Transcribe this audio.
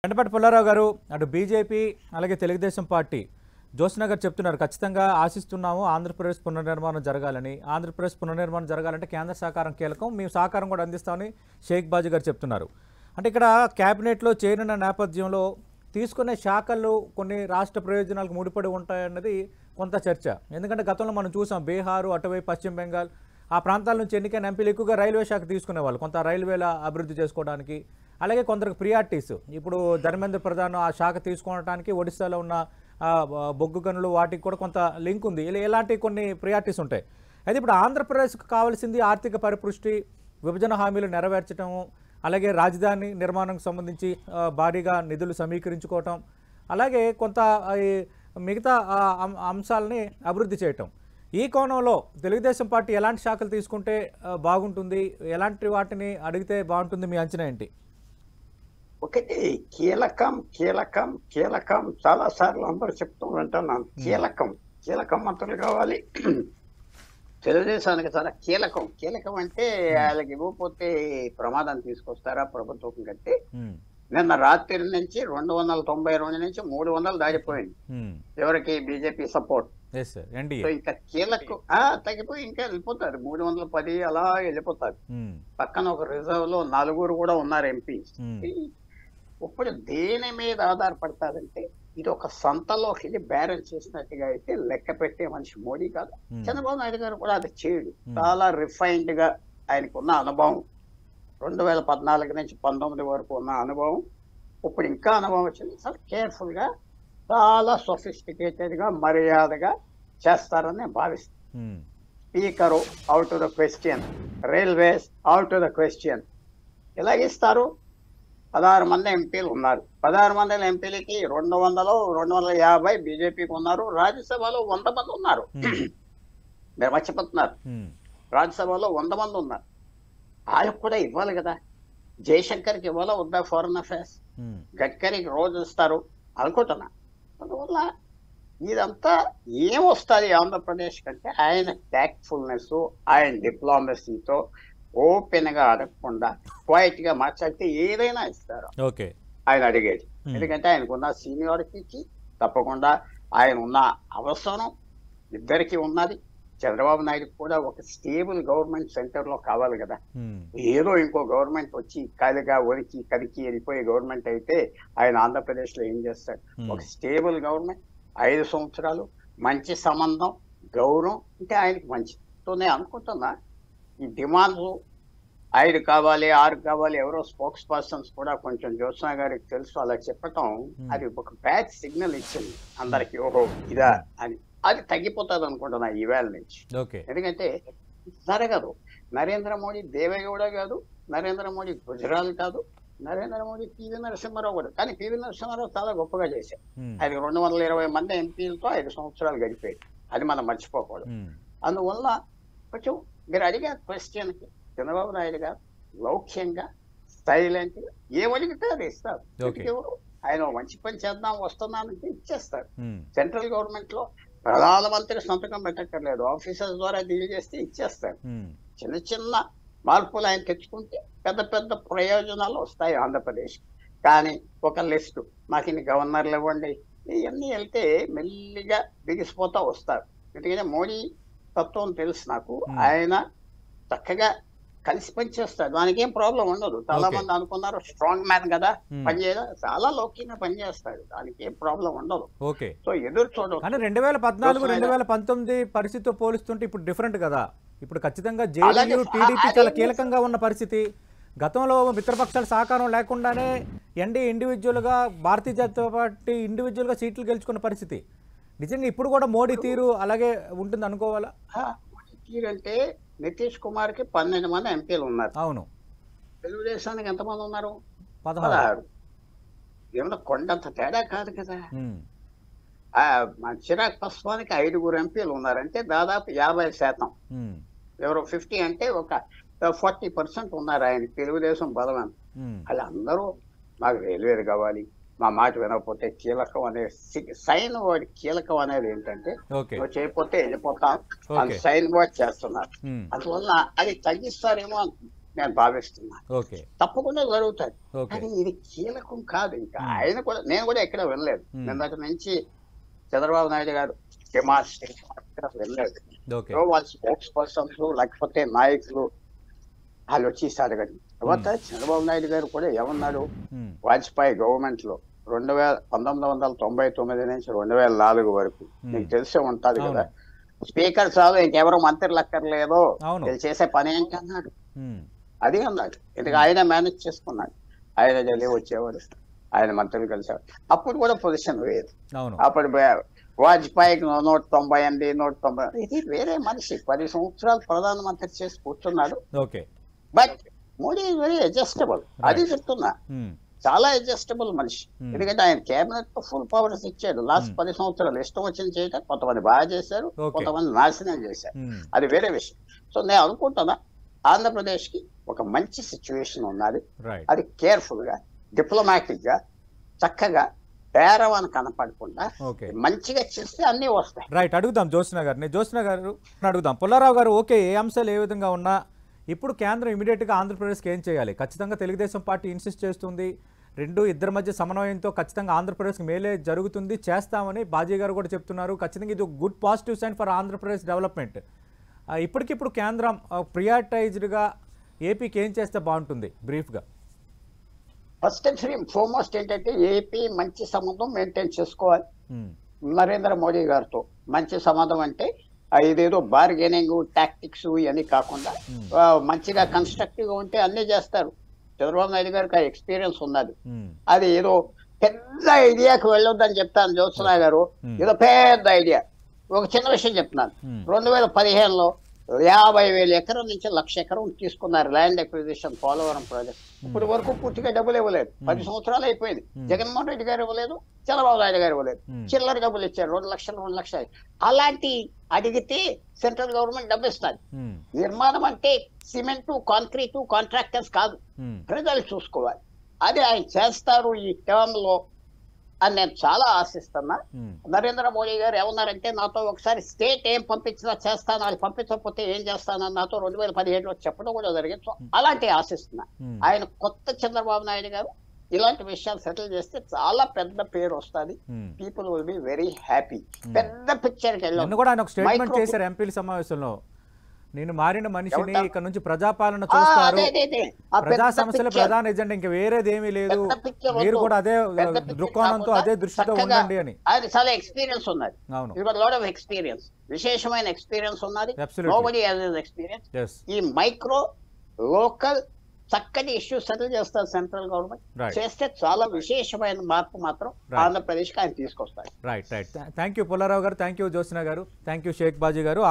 గంటపాటి పుల్లారావు గారు అటు బీజేపీ అలాగే తెలుగుదేశం పార్టీ జ్యోత్స్న గారు చెప్తున్నారు ఖచ్చితంగా ఆశిస్తున్నాము ఆంధ్రప్రదేశ్ పునర్నిర్మాణం జరగాలని. ఆంధ్రప్రదేశ్ పునర్నిర్మాణం జరగాలంటే కేంద్ర సహకారం కీలకం, మేము సహకారం కూడా అందిస్తామని షేక్ బాజీ గారు చెప్తున్నారు. అంటే ఇక్కడ క్యాబినెట్లో చేరిన నేపథ్యంలో తీసుకునే శాఖలు కొన్ని రాష్ట్ర ప్రయోజనాలకు ముడిపడి ఉంటాయన్నది కొంత చర్చ. ఎందుకంటే గతంలో మనం చూసాం బీహారు, అటువైపు పశ్చిమ బెంగాల్ ఆ ప్రాంతాల నుంచి ఎన్నికైన ఎంపీలు ఎక్కువగా రైల్వే శాఖ తీసుకునేవాళ్ళు, కొంత రైల్వేల అభివృద్ధి చేసుకోవడానికి. అలాగే కొందరికి ప్రియారిటీస్, ఇప్పుడు ధర్మేంద్ర ప్రధాన్ ఆ శాఖ తీసుకోవడానికి ఒడిశాలో ఉన్న బొగ్గు గనులు వాటికి కూడా కొంత లింక్ ఉంది. ఇలాంటి కొన్ని ప్రియారిటీస్ ఉంటాయి. అయితే ఇప్పుడు ఆంధ్రప్రదేశ్కు కావాల్సింది ఆర్థిక పరిపుష్టి, విభజన హామీలు నెరవేర్చడం, అలాగే రాజధాని నిర్మాణంకి సంబంధించి భారీగా నిధులు సమీకరించుకోవటం, అలాగే కొంత మిగతా అంశాలని అభివృద్ధి చేయటం. ఈ కోణంలో తెలుగుదేశం పార్టీ ఎలాంటి శాఖలు తీసుకుంటే బాగుంటుంది, ఎలాంటి వాటిని అడిగితే బాగుంటుంది, మీ అంచనా ఏంటి? ఒకటి కీలకం కీలకం కీలకం చాలా సార్లు అందరూ చెప్తూ వింటున్నాను. కీలకం మంత్రులు కావాలి తెలుగుదేశానికి. చాలా కీలకం అంటే వాళ్ళకి ఇవ్వకపోతే ప్రమాదం తీసుకొస్తారా ప్రభుత్వం కంటే. నిన్న రాత్రి నుంచి 292 నుంచి 300 దాటిపోయింది ఎవరికి బీజేపీ సపోర్ట్. ఇంకా కీలకం తగ్గిపోయి ఇంకా వెళ్ళిపోతారు, 310 అలా వెళ్ళిపోతారు. పక్కన ఒక రిజర్వ్ లో 4 కూడా ఉన్నారు ఎంపీ. ఇప్పుడు దేని మీద ఆధారపడతారంటే ఇది ఒక సంతలోకి వెళ్ళి బ్యారెన్స్ చేసినట్టుగా అయితే లెక్క పెట్టే మనిషి మోడీ కాదు. చంద్రబాబు నాయుడు గారు కూడా అది చేయడు. చాలా రిఫైన్డ్ గా ఆయనకున్న అనుభవం, 2014 నుంచి 19 వరకు ఉన్న అనుభవం, ఇప్పుడు ఇంకా అనుభవం వచ్చింది. చాలా కేర్ఫుల్ గా, చాలా సొఫిస్టికేటెడ్ గా, మర్యాదగా చేస్తారని భావిస్తాను. Speaker out to the question, railways out to the question. ఎలాగిస్తారు? 16 మంది ఎంపీలు ఉన్నారు. 16 మంది ఎంపీలకి 200, 250 బీజేపీకి ఉన్నారు. రాజ్యసభలో 100 మంది ఉన్నారు. మీరు మర్చిపోతున్నారు, రాజ్యసభలో 100 మంది ఉన్నారు. వాళ్ళకు కూడా ఇవ్వాలి కదా. జయశంకర్కి ఇవ్వాలా వద్దా ఫారెన్ అఫైర్స్? గడ్కరీకి రోజు ఇస్తారు అనుకుంటున్నా. అందువల్ల ఇదంతా ఏమొస్తుంది ఆంధ్రప్రదేశ్ కంటే ఆయన ట్యాక్ట్ఫుల్నెస్, ఆయన డిప్లొమసీతో ఓపెన్ గా అడగకుండా క్వైట్ గా మాట్లాడితే ఏదైనా ఇస్తారు ఆయన అడిగేది. ఎందుకంటే ఆయనకున్న సీనియారిటీకి తప్పకుండా ఆయన ఉన్న అవసరం ఇద్దరికి ఉన్నది. చంద్రబాబు నాయుడు కూడా ఒక స్టేబుల్ గవర్నమెంట్ సెంటర్ లో కావాలి కదా. ఏదో ఇంకో గవర్నమెంట్ వచ్చి ఖాళీగా ఒరికి కదికి వెళ్ళిపోయే గవర్నమెంట్ అయితే ఆయన ఆంధ్రప్రదేశ్ లో ఏం చేస్తాడు? ఒక స్టేబుల్ గవర్నమెంట్, 5 సంవత్సరాలు మంచి సంబంధం, గౌరవం అంటే ఆయనకి మంచితోనే అనుకుంటున్నా. ఈ డిమాండ్స్ 5 కావాలి 6 కావాలి, ఎవరో స్పోక్స్ పర్సన్స్ కూడా కొంచెం జ్యోత్స్న గారికి తెలుసు అలా చెప్పటం, అది ఒక బ్యాడ్ సిగ్నల్ ఇచ్చింది అందరికి. ఓహో ఇదా అని. అది తగ్గిపోతుంది అనుకుంటున్నా ఈవేళ నుంచి. ఎందుకంటే జరగదు. నరేంద్ర మోడీ దేవేగౌడ కాదు, నరేంద్ర మోడీ గుజరాల్ కాదు, నరేంద్ర మోడీ పివి నరసింహారావు కూడా. కానీ పివి నరసింహారావు చాలా గొప్పగా చేశారు. అది 220 మంది ఎంపీలతో 5 సంవత్సరాలు గడిపాయి. అది మనం మర్చిపోకూడదు. అందువల్ల కొంచెం మీరు అడిగే క్వశ్చన్కి చంద్రబాబు నాయుడు గారు లౌక్యంగా, సైలెంట్ గా ఏమడిగితే అది ఇస్తారు. ఆయన మంచి పని చేద్దాం వస్తున్నానంటే ఇచ్చేస్తారు. సెంట్రల్ గవర్నమెంట్ లో ప్రధానమంత్రి సంతకం పెట్టక్కర్లేదు, ఆఫీసర్స్ ద్వారా డీల్ చేస్తే ఇచ్చేస్తారు. చిన్న చిన్న మార్పులు ఆయన తెచ్చుకుంటే పెద్ద పెద్ద ప్రయోజనాలు వస్తాయి ఆంధ్రప్రదేశ్. కానీ ఒక లిస్టు మాకు ఇన్ని గవర్నర్లు ఇవ్వండి, ఇవన్నీ వెళ్తే మెల్లిగా బిగిసిపోతా వస్తారు. ఎందుకంటే మోడీ తత్వం తెలుసు నాకు. ఆయన చక్కగా కలిసి పనిచేస్తాడు, దానికి ఏం ప్రాబ్లం ఉండదు. చాలా మంది అనుకున్నారు స్ట్రాంగ్ మ్యాన్ కదా పనిచేయడం, చాలా లౌక్యంగా పనిచేస్తాడు, దానికి ఏం ప్రాబ్లం ఉండదు. సో ఎదురు చూడదు. కానీ 2014, 2019 పరిస్థితితో పోలిస్తుంటే ఇప్పుడు డిఫరెంట్ కదా. ఇప్పుడు ఖచ్చితంగా జేడీయూ, టీడీపీ చాలా కీలకంగా ఉన్న పరిస్థితి. గతంలో మిత్రపక్షాల సహకారం లేకుండానే ఎన్డీ ఇండివిజువల్గా, భారతీయ జనతా పార్టీ ఇండివిజువల్గా సీట్లు గెలుచుకున్న పరిస్థితి. నిజంగా ఇప్పుడు కూడా మోడీ తీరు అలాగే ఉంటుంది అనుకోవాలా? మోడీ తీరు అంటే నితీష్ కుమార్ కి 12 మంది ఎంపీలు ఉన్నారు. అవును. తెలుగుదేశానికి ఎంతమంది ఉన్నారు? 16. ఏమన్నా కొండంత తేడా కాదు కదా. చిరాగ్ పాస్వాన్కి 5 ఎంపీలు ఉన్నారంటే దాదాపు 50%. ఎవరో 50 అంటే ఒక 40% ఉన్నారు ఆయన తెలుగుదేశం బలం. వాళ్ళందరూ మాకు రైల్వేలు కావాలి, మా మాట వినకపోతే కీలకం అనే సైన్ వర్డ్. కీలకం అనేది ఏంటంటే నువ్వు చేయకపోతే వెళ్ళిపోతాం అని సైన్ వర్డ్ చేస్తున్నారు. అందువల్ల అది తగ్గిస్తారేమో నేను భావిస్తున్నాను. ఓకే. తప్పకుండా జరుగుతుంది. ఓకే. కానీ ఇది కీలకం కాదు. ఇంకా ఆయన కూడా, నేను కూడా ఎక్కడ వెళ్ళలేదు. నిన్నటి నుంచి చంద్రబాబు నాయుడు గారు వెళ్ళలేదు. ఓకే. వాళ్ళ స్పోక్స్ పర్సన్స్ లేకపోతే నాయకులు వాళ్ళు వచ్చేసారు. కానీ తర్వాత చంద్రబాబు నాయుడు గారు కూడా ఏమన్నాడు, వాజ్పేయి గవర్నమెంట్ లో 1999 నుంచి 2004 వరకు నీకు తెలిసే ఉంటది కదా, స్పీకర్ చాలు ఇంకెవరో మంత్రులు అక్కర్లేదు, వీళ్ళు చేసే పని ఏంటి అన్నాడు. అది అన్నాడు. ఎందుకంటే ఆయన మేనేజ్ చేసుకున్నాడు. ఆయన ఢిల్లీ వచ్చేవాడు, ఆయన మంత్రులు కలిసేవాడు. అప్పుడు కూడా పొజిషన్ వేరు. అప్పుడు వాజ్పేయికి 198, 190, ఇది వేరే మనిషి 10 సంవత్సరాలు ప్రధానమంత్రి చేసి కూర్చున్నాడు. But Modi very adjustable. అది చెప్తున్నా, చాలా అడ్జస్టబుల్ మనిషి. ఎందుకంటే ఆయన కేబినెట్ తో ఫుల్ పవర్స్ ఇచ్చాడు. లాస్ట్ 10 సంవత్సరాలు ఇష్టం వచ్చింది చేయటం. కొంతమంది బాగా చేశారు, కొంతమంది నాశనం చేశారు, అది వేరే విషయం. సో నేను అనుకుంటున్నా ఆంధ్రప్రదేశ్ కి ఒక మంచి సిచ్యువేషన్ ఉన్నది. అది కేర్ఫుల్ గా, డిప్లొమాటిక్ గా, చక్కగా పేరవాన్ని కనపడకుండా మంచిగా చేస్తే అన్ని వస్తాయి. రైట్. అడుగుదాం జ్యోత్స్న గారిని. జ్యోత్స్న గారు అడుగుదాం. పుల్లారావు గారు ఓకే, ఏ అంశాలు ఏ విధంగా ఉన్నా ఇప్పుడు కేంద్రం ఇమీడియట్గా ఆంధ్రప్రదేశ్కి ఏం చేయాలి? ఖచ్చితంగా తెలుగుదేశం పార్టీ ఇన్సిస్ట్ చేస్తుంది, ఇద్దరి మధ్య సమన్వయంతో ఖచ్చితంగా ఆంధ్రప్రదేశ్కి మేలే జరుగుతుంది, చేస్తామని బాజీ గారు కూడా చెప్తున్నారు. ఖచ్చితంగా ఇది good positive sign for Andhra Pradesh development. ఇప్పటికిప్పుడు కేంద్రం ప్రియారిటైజ్డ్గా ఏపీకి ఏం చేస్తే బాగుంటుంది బ్రీఫ్గా? ఫస్ట్ అండ్ ఫార్మోస్ట్ ఏంటంటే ఏపీ మంచి సంబంధం మెయింటైన్ చేసుకోవాలి నరేంద్ర మోడీ గారితో. మంచి సంబంధం అంటే ఇదేదో బార్గెనింగ్ టాక్టిక్స్ ఇవన్నీ కాకుండా మంచిగా కన్స్ట్రక్టివ్ గా ఉంటే అన్ని చేస్తారు. చంద్రబాబు నాయుడు గారికి ఆ ఎక్స్పీరియన్స్ ఉన్నది. అది ఏదో పెద్ద ఐడియాకి వెళ్ళొద్దని చెప్తాను జ్యోత్స్న గారు, ఏదో పెద్ద ఐడియా. ఒక చిన్న విషయం చెప్తున్నాను. 2015లో 50,000 ఎకరం నుంచి 1,00,000 ఎకరం తీసుకున్నారు ల్యాండ్ అక్విజిషన్ పోలవరం ప్రాజెక్ట్. ఇప్పుడు వరకు పూర్తిగా డబ్బులు ఇవ్వలేదు. 10 సంవత్సరాలు అయిపోయింది. జగన్మోహన్ రెడ్డి గారు ఇవ్వలేదు, చంద్రబాబు నాయుడు గారు ఇవ్వలేదు. చిల్లర డబ్బులు ఇచ్చారు, 2 లక్షలు 2 లక్షలు. అలాంటి అడిగితే సెంట్రల్ గవర్నమెంట్ డబ్బు ఇస్తుంది. నిర్మాణం అంటే సిమెంట్, కాంక్రీటు, కాంట్రాక్టర్స్ కాదు, ప్రజలు చూసుకోవాలి. అది ఆయన చేస్తారు ఈ టర్మ్ లో అని నేను చాలా ఆశిస్తున్నా. నరేంద్ర మోడీ గారు ఏమన్నారంటే, నాతో ఒకసారి స్టేట్ ఏం పంపించినా చేస్తాను, అది పంపించకపోతే ఏం చేస్తానని నాతో 2017లో చెప్పడం కూడా జరిగింది. సో అలాంటి ఆశిస్తున్నా. ఆయన కొత్త చంద్రబాబు నాయుడు గారు ఇలాంటి విషయాలు సెటిల్ చేస్తే చాలా పెద్ద పేరు వస్తుంది. People will be very happy. పెద్ద పిక్చర్కి వెళ్ళాం కూడా ఆయన ఒక స్టేట్మెంట్ చేశారు ఎంపీల సమావేశంలో, నేను మారిన మనిషిని, ఇక్కడ నుంచి ప్రజాపాలన చూస్తారు, ప్రజా సమస్యల ప్రధాన ఎజెండా, ఇంకా వేరేది ఏమీ లేదు, మీరు కూడా అదే దృక్కోణంతో అదే దృష్టితో ఉండండి అని. అది చాలా ఎక్స్పీరియన్స్ ఉన్నది. లాట్ ఆఫ్ ఎక్స్పీరియన్స్, విశేషమైన ఎక్స్పీరియన్స్ ఉన్నది. Nobody has experience. ఈ మైక్రో లోకల్ చక్కటి ఇష్యూస్ సెటిల్ చేస్తారు సెంట్రల్ గవర్నమెంట్. చేస్తే చాలా విశేషమైన మార్పు మాత్రం ఆంధ్రప్రదేశ్కి ఆయన తీసుకొస్తారు. రైట్. థ్యాంక్ యూ పుల్లారావు గారు, థ్యాంక్ యూ జ్యోత్స్న గారు, థ్యాంక్ యూ షేక్ బాజీ గారు.